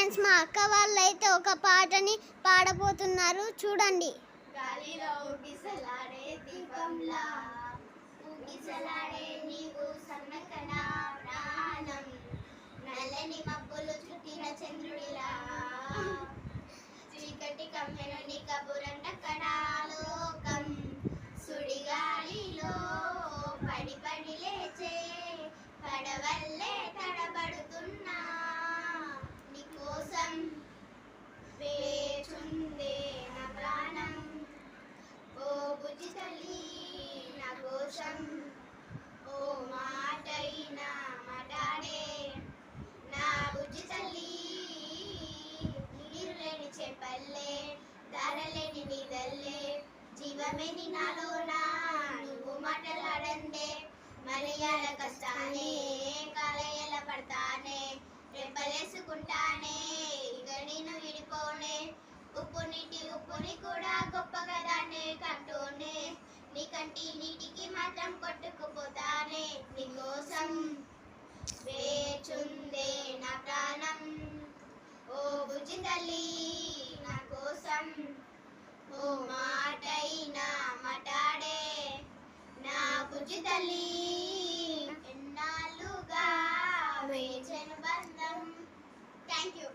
Friends, మా అక్క వాళ్ళైతే ఒక పాటని పాడబోతున్నారు, చూడండి. గాలిలో ఊగిసలాడే దీపంలా ఊగిసలాడే నీవు సన్నకన ప్రాణం, నల్లని మబ్బులు చుట్టిన చంద్రుడిలా చీకటి కమ్మెను నీ కబురంటక్కడ లోకం, సుడిగాలిలో పడి పడి లేచే పడవల్లే తడబడుతున్నా నీకోసం వేచుందే నా ప్రాణం. ఓ బుజ్జి తల్లి నా కోసం ఓ మాటైనా మాటాడే నా బుజ్జి తల్లి. నీరు లేని చేపల్లే దారలేని నీదల్లే జీవమే నీ నాలోనా నువ్వు మాటలాడందే, మలయాళ కష్టానే కాలయ్యల పడతానే రెప్పలేసుకుంటానే ఇక నేను విడిపోనే, ఉప్పు నీటి ఉప్పుని కూడా గొప్పగా దాన్నే కంటూనే నీ కంటి నీటికి మాత్రం కొట్టుకుపోతానే నీకోసం వేచుందే నా ప్రాణం. ఓ బుజ్జి తల్లి నా కోసం ఓ మాటైనా మాటాడే నా బుజ్జి తల్లి. ఎన్నాళ్ళుగా వేచెను బంధం. Thank you.